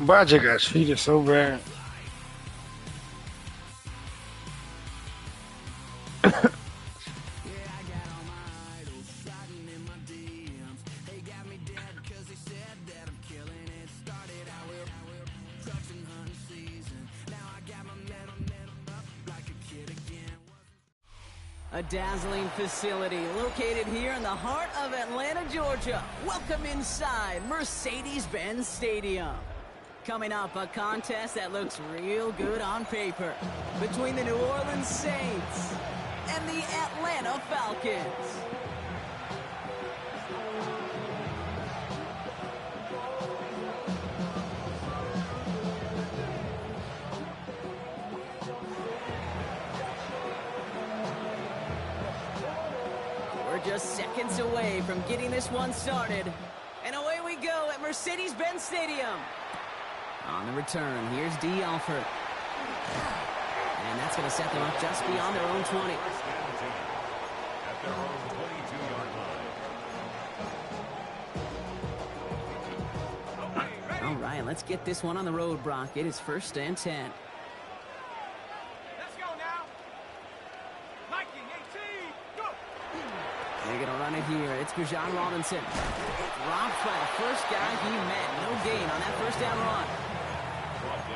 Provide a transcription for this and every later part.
But I just got cheated so bad. A dazzling facility located here in the heart of Atlanta, Georgia. Welcome inside Mercedes-Benz Stadium. Coming up, a contest that looks real good on paper between the New Orleans Saints and the Atlanta Falcons. Just seconds away from getting this one started. And away we go at Mercedes-Benz Stadium. On the return, here's D. Alford. And that's going to set them up just beyond their own 20. All right, let's get this one on the road, Brock. It is 1st and 10. They're going to run it here. It's Bijan Robinson. Dropped by the first guy he met. No gain on that first down run.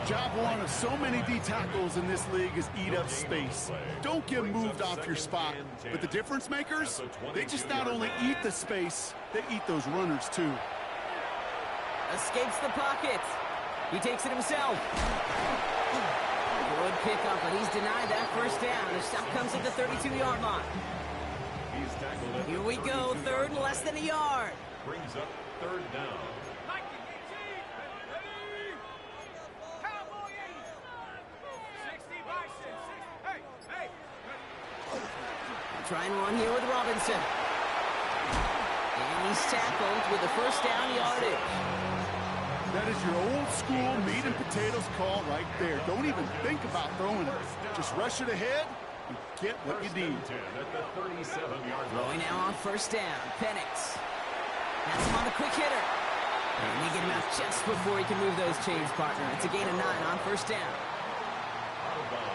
Job one of so many D tackles in this league is eat up space. Don't get moved off your spot. But the difference makers, they just not only eat the space, they eat those runners too. Escapes the pocket. He takes it himself. Good pickup, but he's denied that first down. The stop comes at the 32-yard line. Here we go, 3rd and less than a yard. Brings up 3rd down. Try and run here with Robinson. And he's tackled with the first down yardage. That is your old school meat and potatoes call right there. Don't even think about throwing it. Just rush it ahead and get what you need. Throwing now on 1st down. Penix. That's him on the quick hitter. And they get him out just before he can move those chains, partner. It's a gain of 9 on 1st down.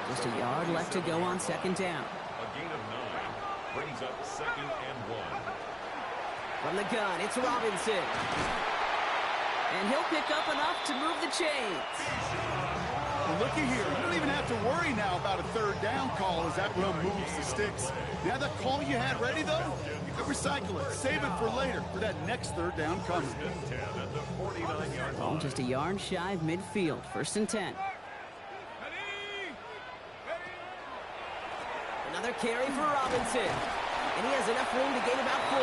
Just a yard left to go on 2nd down. A gain of 9 brings up 2nd and 1. From the gun, it's Robinson. And he'll pick up enough to move the chains. Well, looky here. You don't even have to worry now about a 3rd down call as that run moves the sticks. Now that call you had ready, though, you can recycle it. Save it for later for that next 3rd down coming. Oh, just a yard shy of midfield. 1st and 10. Another carry for Robinson. And he has enough room to gain about 4.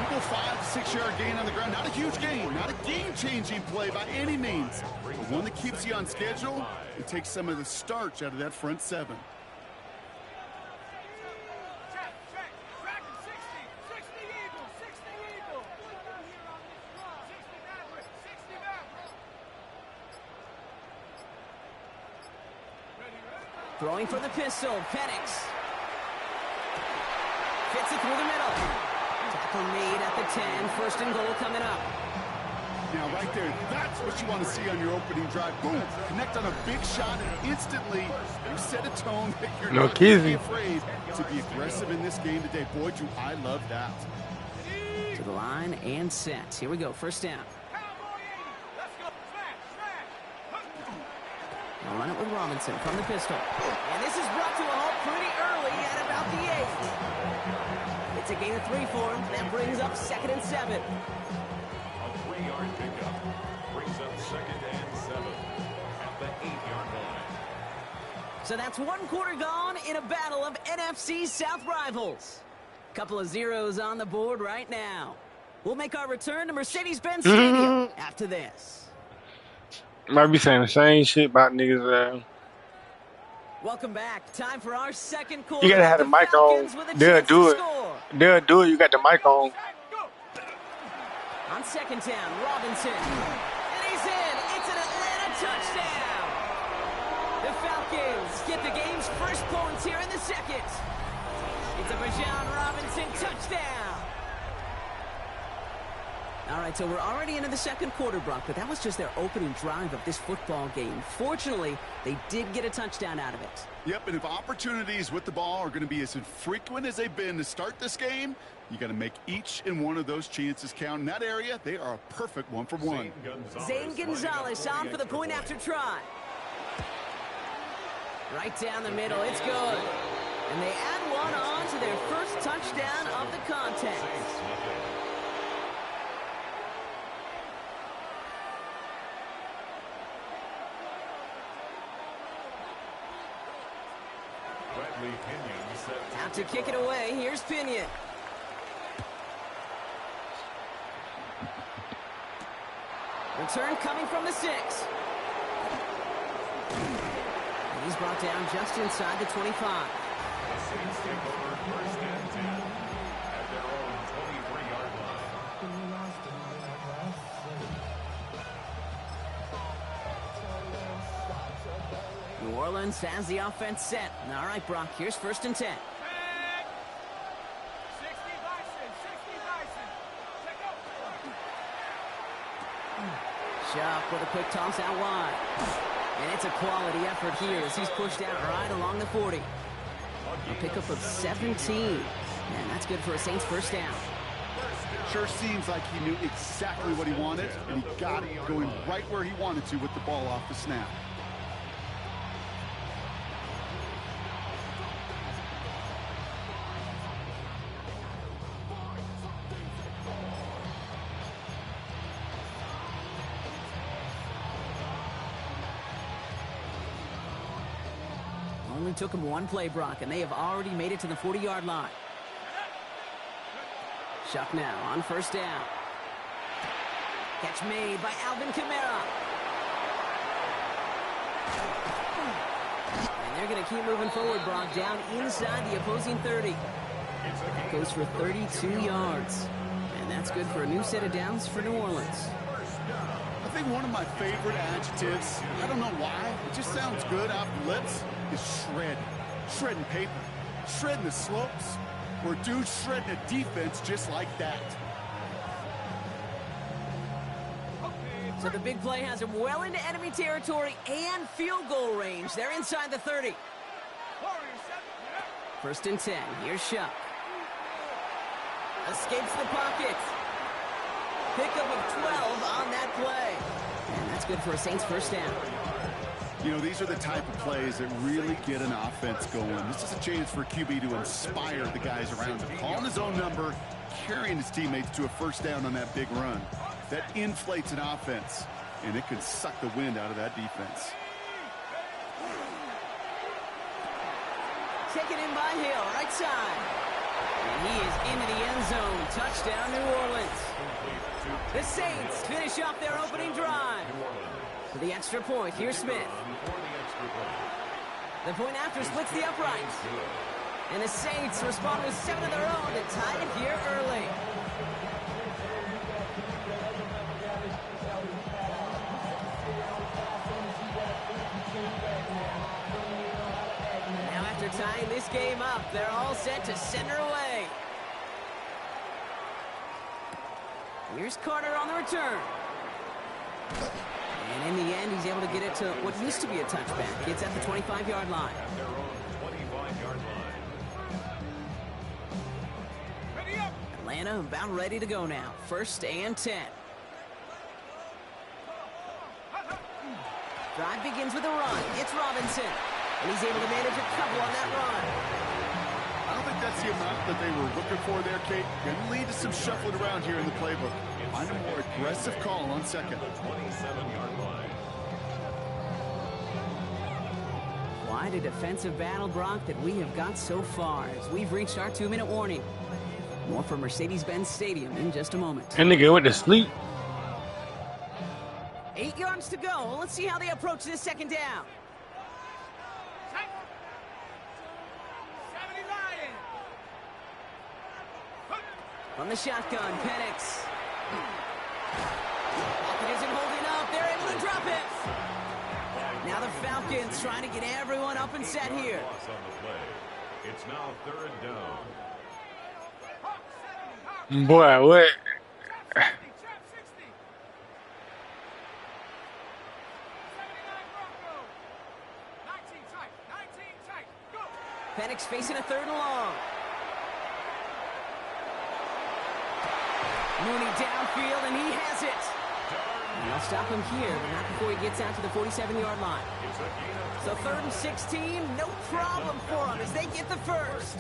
Simple 5 to 6 yard gain on the ground. Not a huge gain, not a game-changing play by any means, but one that keeps you on schedule and takes some of the starch out of that front 7. Throwing for the pistol, Penix. Fits it through the middle. Tackle made at the 10. 1st and goal coming up. Now, right there, that's what you want to see on your opening drive. Boom, connect on a big shot, and instantly you set a tone that you're not going to be afraid to be aggressive in this game today. Boy, do I love that. To the line and set. Here we go, 1st down. They'll run it with Robinson from the pistol. And this is brought to a halt pretty early at about the 8. It's a gain of 3 for him. That brings up 2nd and 7. A 3-yard pickup brings up 2nd and 7 at the 8-yard line. So that's 1 quarter gone in a battle of NFC South rivals. Couple of zeros on the board right now. We'll make our return to Mercedes-Benz Stadium after this. Might be saying the same shit about niggas. Welcome back. Time for our 2nd quarter. You gotta have the mic on. They'll do it. They'll do it. You got the mic on. On 2nd down, Robinson. And he's in. It's an Atlanta touchdown. The Falcons get the game's first points here in the 2nd. It's a Bijan Robinson touchdown. All right, so we're already into the second quarter, Brock, but that was just their opening drive of this football game. Fortunately, they did get a touchdown out of it. Yep, and if opportunities with the ball are going to be as infrequent as they've been to start this game, you got to make each and one of those chances count. In that area, they are a perfect one for one. Zane Gonzalez on for the point after try. Right down the middle, it's good. And they add one on to their first touchdown of the contest. Out to kick it away, here's Pinion. Return coming from the 6. And he's brought down just inside the 25. The Saints take over first and 10 at their own 23-yard line. New Orleans has the offense set. All right, Brock, here's first and 10. Shuck with a quick toss out wide. And it's a quality effort here as he's pushed out right along the 40. A pickup of 17. And that's good for a Saints first down. Sure seems like he knew exactly what he wanted, and he got it going right where he wanted to with the ball off the snap. Only took him one play, Brock, and they have already made it to the 40-yard line. Shuck now on first down. Catch made by Alvin Kamara. And they're going to keep moving forward, Brock, down inside the opposing 30. Goes for 32 yards. And that's good for a new set of downs for New Orleans. I think one of my favorite adjectives, I don't know why, it just sounds good off the lips, is shred. Shredding paper. Shredding the slopes. Or dude shredding a defense just like that. So the big play has him well into enemy territory and field goal range. They're inside the 30. First and 10. Here's Shuck. Escapes the pocket. Pickup of 12 on that play. And that's good for a Saints first down. You know, these are the type of plays that really get an offense going. This is a chance for QB to inspire the guys around him. Calling his own number, carrying his teammates to a first down on that big run. That inflates an offense, and it can suck the wind out of that defense. Taken in by Hill, right side. And he is into the end zone. Touchdown, New Orleans. The Saints finish off their opening drive. For the extra point, here's Smith. The point after splits the uprights. And the Saints respond with 7 of their own to tie it here early. Now after tying this game up, they're all set to send her away. Here's Carter on the return. And in the end, he's able to get it to what used to be a touchback. It's at the 25-yard line. Their own 25-yard line. Atlanta about ready to go now. First and 10. Drive begins with a run. It's Robinson. And he's able to manage a couple on that run. I don't think that's the amount that they were looking for there, Kate. Going to lead to some shuffling around here in the playbook. Find a more aggressive call on second. 27-yard line. Quite a defensive battle, Brock, that we have got so far as we've reached our 2-minute warning. More from Mercedes-Benz Stadium in just a moment. And nigga went to sleep. 8 yards to go. Let's see how they approach this second down. From the shotgun, Penix. Pocket isn't holding up. They're able to drop it. Now the Falcons trying to get everyone up and set here. It's now 3rd down. Boy, what? Penix facing a 3rd and long. Mooney downfield, and he has it. And they'll stop him here, but not before he gets out to the 47-yard line. So 3rd and 16, no problem for him as they get the first.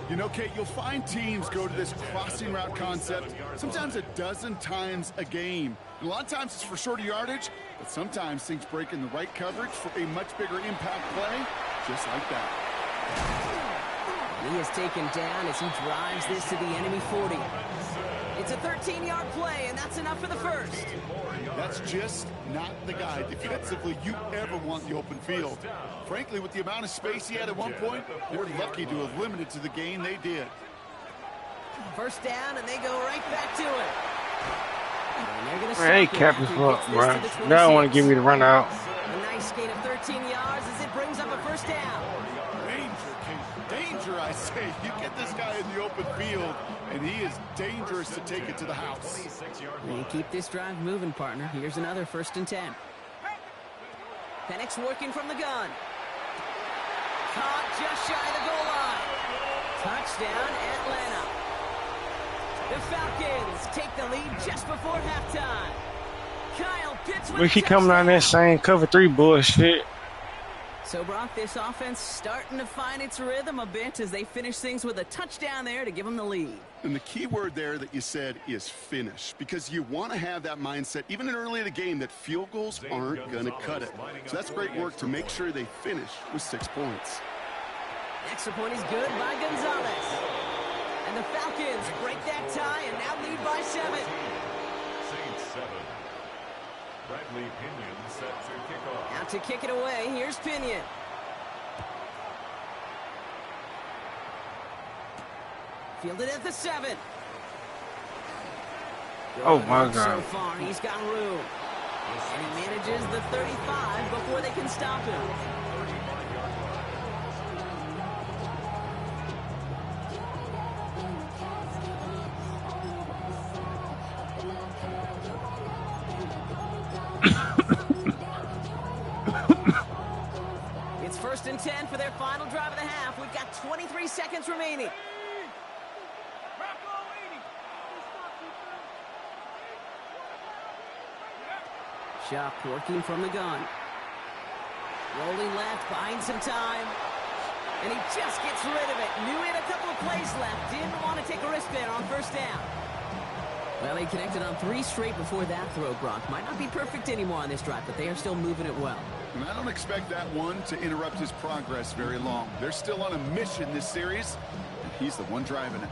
You know, Kate, you'll find teams go to this crossing route concept sometimes a dozen times a game. And a lot of times it's for shorter yardage, but sometimes things break in the right coverage for a much bigger impact play, just like that. He is taken down as he drives this to the enemy 40. It's a 13-yard play, and that's enough for the first. That's just not the guy defensively you ever want in the open field. Frankly, with the amount of space he had at one point, they're lucky to have limited to the gain they did. First down, and they go right back to it. Man, they capped as fuck, bro. They don't want to give me the run out. A nice gain of 13 yards as it brings up a first down. Danger, I say. You get this guy in the open field, and he is dangerous to take it to the house. You keep this drive moving, partner. Here's another 1st and 10. Penix working from the gun. Caught just shy of the goal line. Touchdown, Atlanta. The Falcons take the lead just before halftime. Kyle Pitts with We keep coming on that same cover 3 bullshit. So, Brock, this offense starting to find its rhythm a bit as they finish things with a touchdown there to give them the lead. And the key word there that you said is finish, because you want to have that mindset, even in early in the game, that field goals aren't going to cut it. So that's great work to make sure they finish with 6 points. Extra point is good by Gonzalez. And the Falcons break that tie and now lead by 7. Saints 7. Bradley Pinion set to kick off. Out to kick it away, here's Pinion. Fielded at the 7. Oh my God. So far, he's got room. And he manages the 35 before they can stop him. It's 1st and 10 for their final drive of the half. We've got 23 seconds remaining. Shuck working from the gun. Rolling left, buying some time. And he just gets rid of it. Knew he had a couple of plays left. Didn't want to take a risk there on 1st down. Well, he connected on 3 straight before that throw, Brock. Might not be perfect anymore on this drive, but they are still moving it well. And I don't expect that one to interrupt his progress very long. They're still on a mission this series, and he's the one driving it.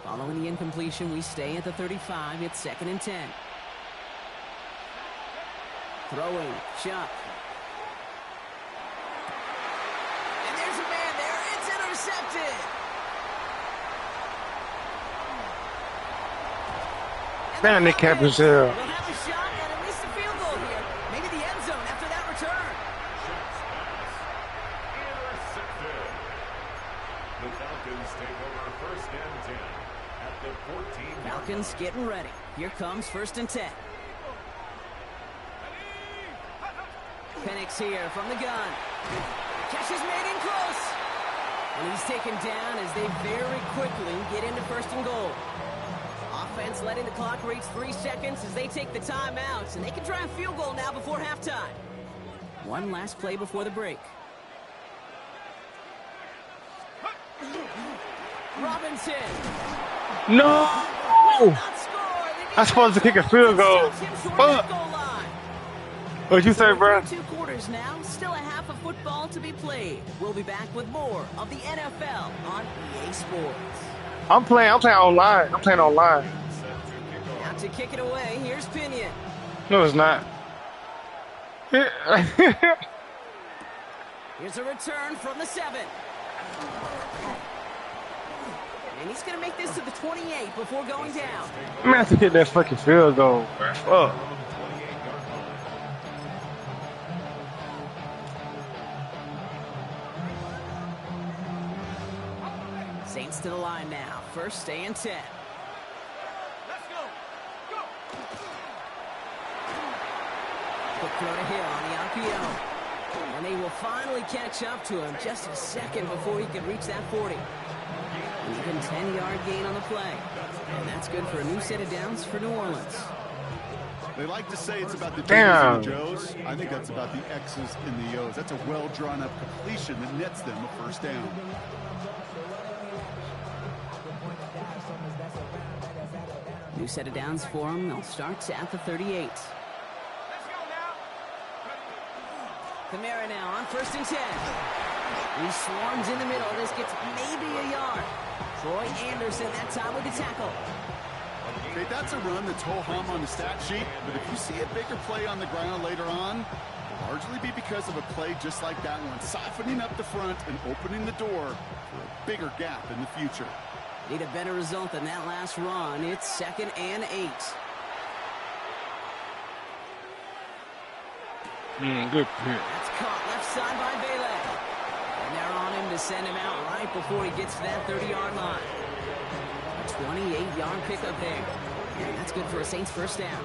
Following the incompletion, we stay at the 35. It's 2nd and 10. Throwing, Chuck. And there's a man there. It's intercepted. Man, they capped as hell. We'll have a shot at least a field goal here. Maybe the end zone after that return. Intercepted. The Falcons take over 1st and 10 at the 14. Falcons getting ready. Here comes 1st and 10. Penix here from the gun. Catch is made in close. And he's taken down as they very quickly get into 1st and goal. Offense letting the clock reach 3 seconds as they take the timeouts, and they can try a field goal now before halftime. One last play before the break. Robinson. No! I'm supposed to kick a field goal. Fuck. What'd you say, bro? 2 quarters now, still a half of football to be played. We'll be back with more of the NFL on EA Sports. I'm playing online. I'm playing online. Out to kick it away, here's Pinion. No, it's not. Here's a return from the 7. And he's going to make this to the 28 before going down. I'm gonna have to kick that fucking field goal, bro. Fuck. Saints to the line now. 1st and 10. Let's go. Go. Quick throw to Hill on the RPO. And they will finally catch up to him just a second before he can reach that 40. An even 10-yard gain on the play. And that's good for a new set of downs for New Orleans. They like to say it's about the J's and the Joes. I think that's about the X's and the O's. That's a well-drawn-up completion that nets them a first down. New set of downs for him. They'll start at the 38. Kamara now on 1st and 10. He swarms in the middle. This gets maybe a yard. Troy Anderson that time with the tackle. Okay, that's a run that's ho-hum on the stat sheet, but if you see a bigger play on the ground later on, it'll largely be because of a play just like that one, softening up the front and opening the door for a bigger gap in the future. Need a better result than that last run. It's 2nd and 8. Good. That's caught left side by Bailey. And they're on him to send him out right before he gets to that 30-yard line. A 28-yard pickup there. And that's good for a Saints first down.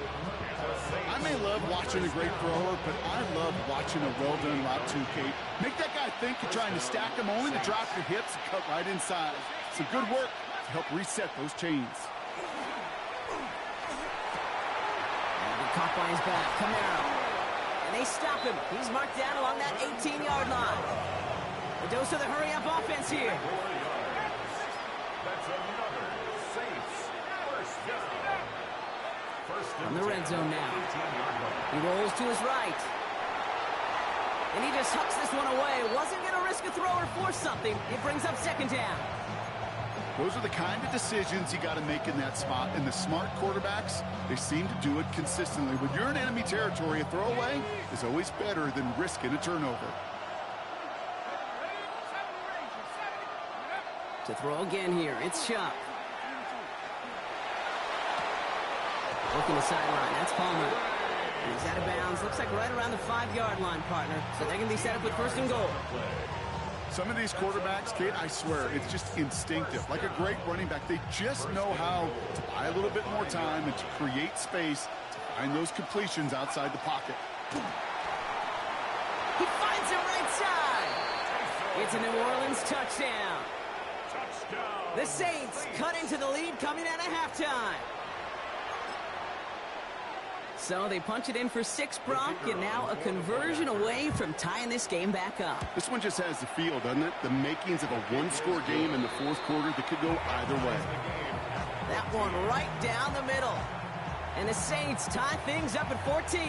I may love watching a great thrower, but I love watching a well-done route too, Kate. Make that guy think you're trying to stack him, only to drop your hips and cut right inside. Some good work to help reset those chains. And caught by his back, Camaro. And they stop him. He's marked down along that 18-yard line. A dose of the hurry-up offense here. That's another Saints first down. From the red zone now. He rolls to his right. And he just hucks this one away. Wasn't going to risk a throw or force something. It brings up 2nd down. Those are the kind of decisions you got to make in that spot. And the smart quarterbacks, they seem to do it consistently. When you're in enemy territory, a throwaway is always better than risking a turnover. To throw again here, it's Chuck. Looking the sideline, that's Palmer. And he's out of bounds. Looks like right around the 5-yard line, partner. So they're going to be set up with 1st and goal. Some of these quarterbacks, Kate, I swear, it's just instinctive. Like a great running back, they just know how to buy a little bit more time and to create space to find those completions outside the pocket. He finds him right side. It's a New Orleans touchdown. The Saints cut into the lead coming out of halftime. So they punch it in for 6, Brock, and now a conversion away from tying this game back up. This one just has the feel, doesn't it? The makings of a one-score game in the 4th quarter that could go either way. That one right down the middle. And the Saints tie things up at 14.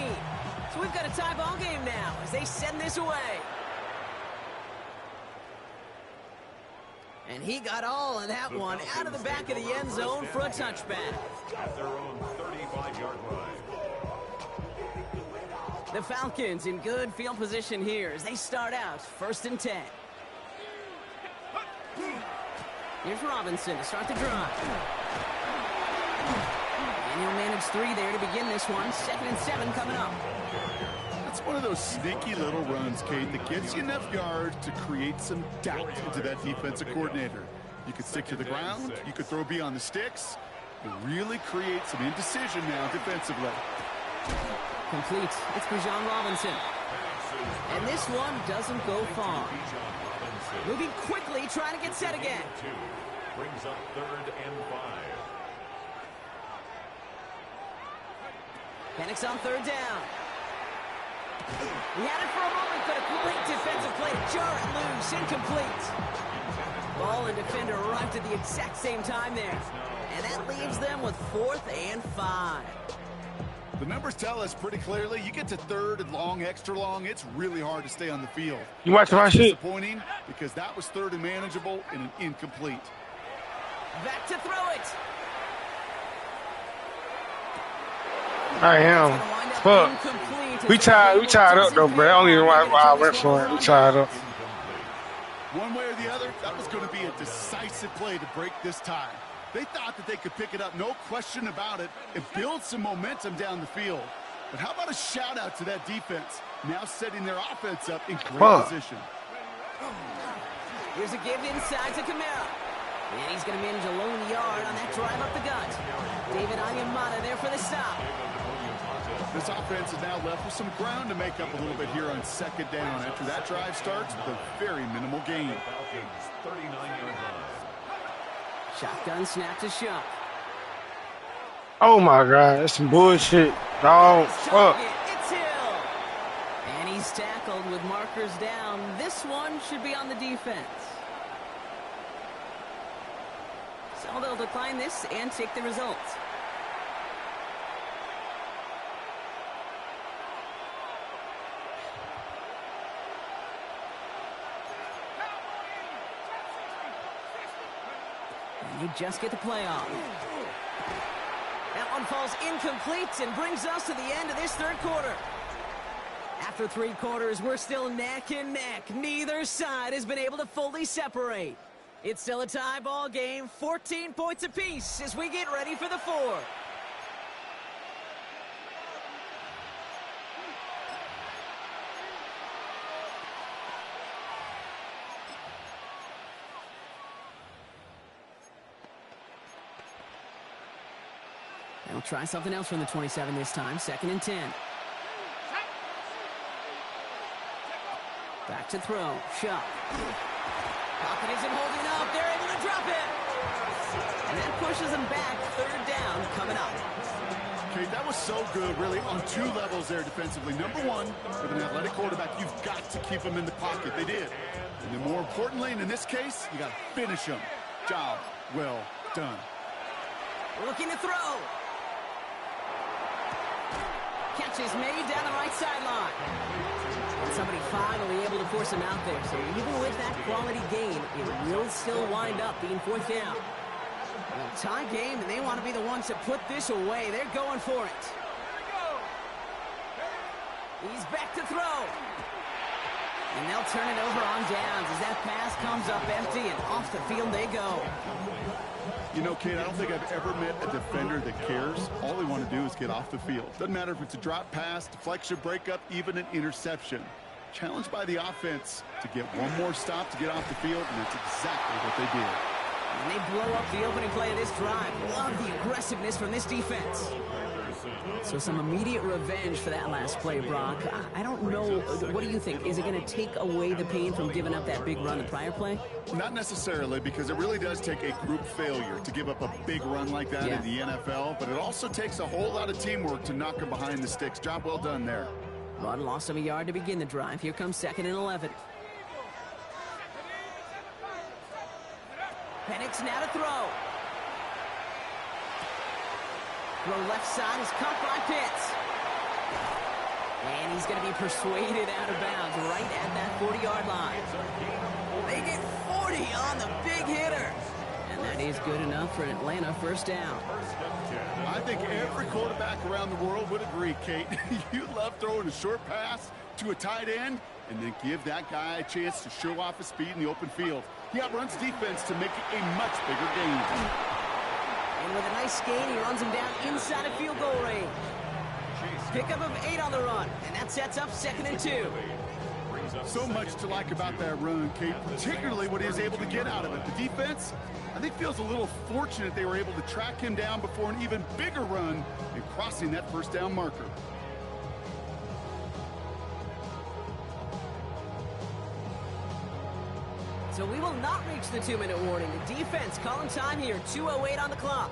So we've got a tie ball game now as they send this away. And he got all of that one out of the back of the end zone for a touchback. At their own 35-yard line. The Falcons in good field position here as they start out 1st and 10. Here's Robinson to start the drive. And he'll manage 3 there to begin this one. 2nd and 7 coming up. That's one of those sneaky little runs, Kate, that gets you enough yards to create some doubt into that defensive coordinator. You could stick to the ground, you could throw beyond the sticks, and really create some indecision now defensively. Complete. It's Bijan Robinson. And this one doesn't go far. Moving quickly, trying to get set again. Brings up 3rd and 5. Panics on 3rd down. He had it for a moment, but a great defensive play to jar it loose. Incomplete. Ball and defender arrived at the exact same time there. And that leaves them with 4th and 5. The numbers tell us pretty clearly, you get to 3rd and long, extra long, it's really hard to stay on the field. You watching my shit? Disappointing because that was 3rd and manageable and an incomplete. Back to throw it. I am. Fuck. We tied up though, bro. I don't even know why I went for it. We tied up. One way or the other, that was going to be a decisive play to break this tie. They thought that they could pick it up, no question about it, and build some momentum down the field. But how about a shout-out to that defense, now setting their offense up in great position. Here's a give inside to Camaro. And he's going to manage a lone yard on that drive up the gut. David Anyamata there for the stop. The This offense is now left with some ground to make up a little bit here on second down after that drive starts with a very minimal gain. Falcons 39-yard line. Shotgun snap to Shuck. Oh my God, that's some bullshit, dog. Fuck. It's Hill. And he's tackled with markers down. This one should be on the defense. So they'll decline this and take the results. And they just get the play off. That one falls incomplete and brings us to the end of this third quarter. After 3 quarters, we're still neck and neck. Neither side has been able to fully separate. It's still a tie ball game, 14 points apiece as we get ready for the fourth. They'll try something else from the 27 this time. 2nd and 10. Back to throw. Shuck. Pocket isn't holding up. They're able to drop it. And that pushes them back. 3rd down coming up. Okay, that was so good, really, on 2 levels there defensively. Number 1, with an athletic quarterback, you've got to keep them in the pocket. They did. And then more importantly, and in this case, you got to finish them. Job well done. Looking to throw. Catch is made down the right sideline. And somebody finally able to force him out there. So even with that quality gain, it will still wind up being 4th down. Well, tie game, and they want to be the ones to put this away. They're going for it. He's back to throw. And they'll turn it over on downs as that pass comes up empty, and off the field they go. You know, Kate, I don't think I've ever met a defender that cares. All they want to do is get off the field. Doesn't matter if it's a drop pass, deflection, breakup, even an interception. Challenged by the offense to get one more stop to get off the field, and that's exactly what they did. And they blow up the opening play of this drive. Love the aggressiveness from this defense. So some immediate revenge for that last play, Brock. I don't know. What do you think? Is it going to take away the pain from giving up that big run the prior play? Not necessarily, because it really does take a group failure to give up a big run like that in the NFL. But it also takes a whole lot of teamwork to knock them behind the sticks. Job well done there. Run lost him a yard to begin the drive. Here comes 2nd and 11. Penix now to throw. Throw left side is caught by Pitts. And he's going to be persuaded out of bounds right at that 40-yard line. They get 40 on the big hitter. And that is good enough for an Atlanta 1st down. I think every quarterback around the world would agree, Kate. You love throwing a short pass to a tight end and then give that guy a chance to show off his speed in the open field. He outruns defense to make it a much bigger gain. And with a nice gain, he runs him down inside of field goal range. Pickup of 8 on the run, and that sets up 2nd and 2. So much to like about that run, Kate, particularly what he was able to get out of it. The defense, I think, feels a little fortunate they were able to track him down before an even bigger run and crossing that 1st down marker. So we will not reach the 2-minute warning. The defense calling time here, 2:08 on the clock.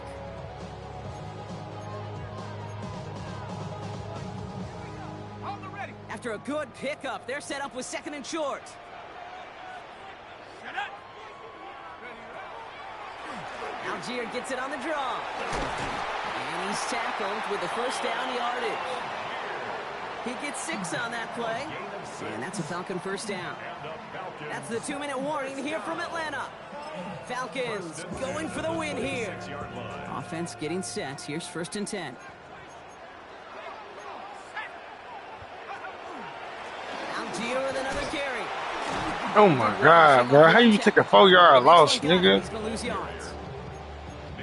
After a good pickup, they're set up with 2nd and short. Algier gets it on the draw. And he's tackled with the 1st down yardage. He gets 6 on that play. And that's a Falcon 1st down. That's the 2-minute warning here from Atlanta. Falcons going for the win here. Offense getting set. Here's 1st and 10. Algier with another carry. Oh my God, bro. How you take a 4-yard loss, nigga? He's going to lose yards.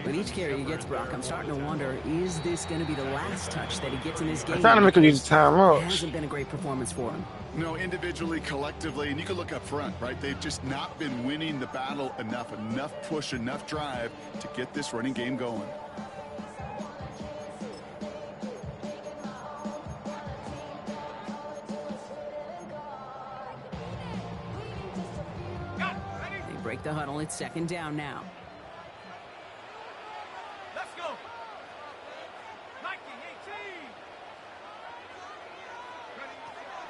With each carry he gets, Brock, I'm starting to wonder, is this going to be the last touch that he gets in this game? I'm trying to make him use the timeout. It hasn't been a great performance for him. No, individually, collectively, and you can look up front, right? They've just not been winning the battle enough push, enough drive to get this running game going. the huddle. It's second down now. Let's go. Nike 18.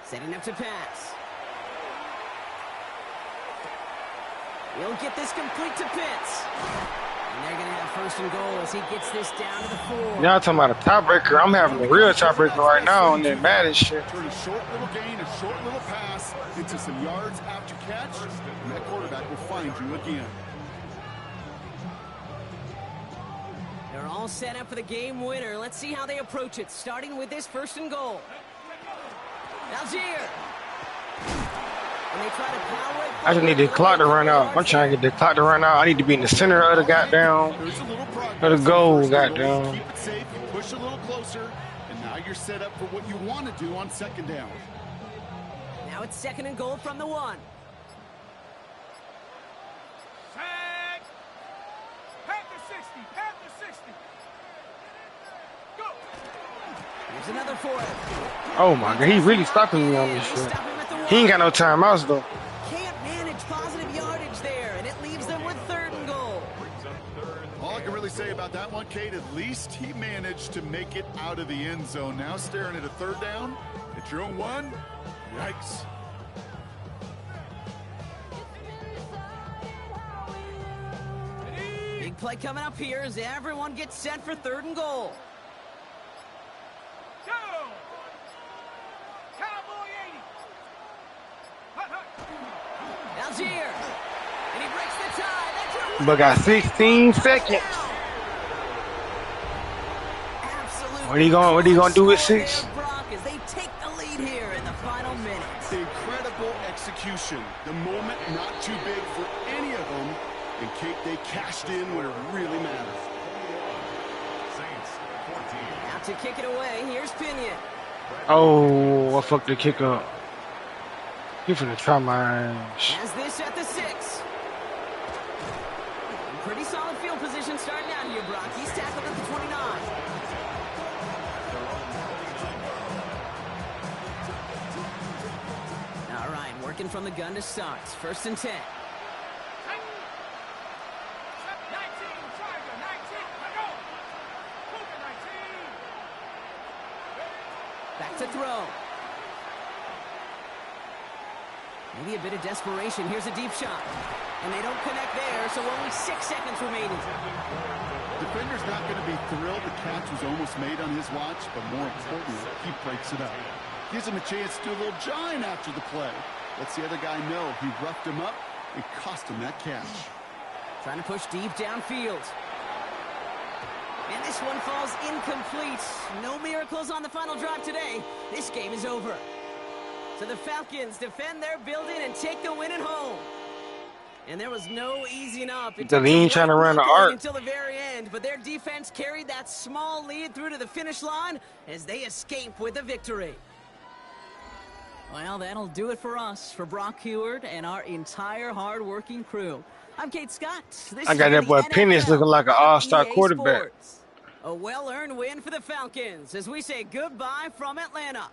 Setting up to pass. He'll get this complete to Pitts. And they're going to have first and goal as he gets this down to the 4. Y'all talking about a tiebreaker. I'm having a real tiebreaker right now on that Madden shit. Turn a short little gain, a short little pass into some yards after catch, and that quarterback will find you again. They're all set up for the game winner. Let's see how they approach it, starting with this first and goal. Algier. And they try to power it. I just need the clock to run out. I'm trying to get the clock to run out. I need to be in the center of the goddamn, of the goal, goddamn. Keep it safe, push a little closer, and now you're set up for what you want to do on second down. Now it's second and goal from the 1. Tag. Panther 60. Panther 60. Go. Here's another for it. Oh my god, he really stopping me on this shit. He ain't got no timeouts though. Can't manage positive yardage there, and it leaves them with third and goal. All I can really say about that one, Kate, at least he managed to make it out of the end zone. Now staring at a third down at your own 1. Yikes. Big play coming up here as everyone gets set for third and goal. Go. Cowboy 80. Hut, hut. Algier. And he breaks the tie. That's your But got 16 seconds. Absolutely. What he gonna do with 6? Brock as they take the lead here in the final minutes. Incredible execution. The moment not too big for any of them. And Kate, they cashed in when it really matters. Saints 14. Out to kick it away. Here's Pinion. Oh, I fucked the kick up. He finna try my ass. Has this at the 6. Pretty solid field position starting out here, Brock. He's tackled at the 29. All right, working from the gun to start. First and 10. 19. Tiger 19. Let go. Cougar 19. Back to throw. Maybe a bit of desperation. Here's a deep shot. And they don't connect there, so only 6 seconds remaining. Defender's not going to be thrilled the catch was almost made on his watch, but more importantly, he breaks it up. Gives him a chance to do a little jawing after the play. Lets the other guy know he roughed him up and cost him that catch. Trying to push deep downfield. And this one falls incomplete. No miracles on the final drive today. This game is over. So the Falcons defend their building and take the win at home. And there was no easing up. It He ain't trying to run the arc until the very end, but their defense carried that small lead through to the finish line as they escape with a victory. Well, that'll do it for us, for Brock Heward and our entire hard-working crew. I'm Kate Scott. I got that boy Pennis looking like an all-star quarterback. Sports. A well-earned win for the Falcons as we say goodbye from Atlanta.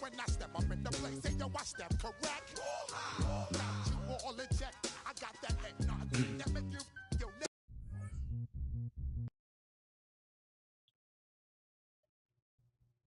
When I step up in the place, say yo, I step correct. Got you all in check.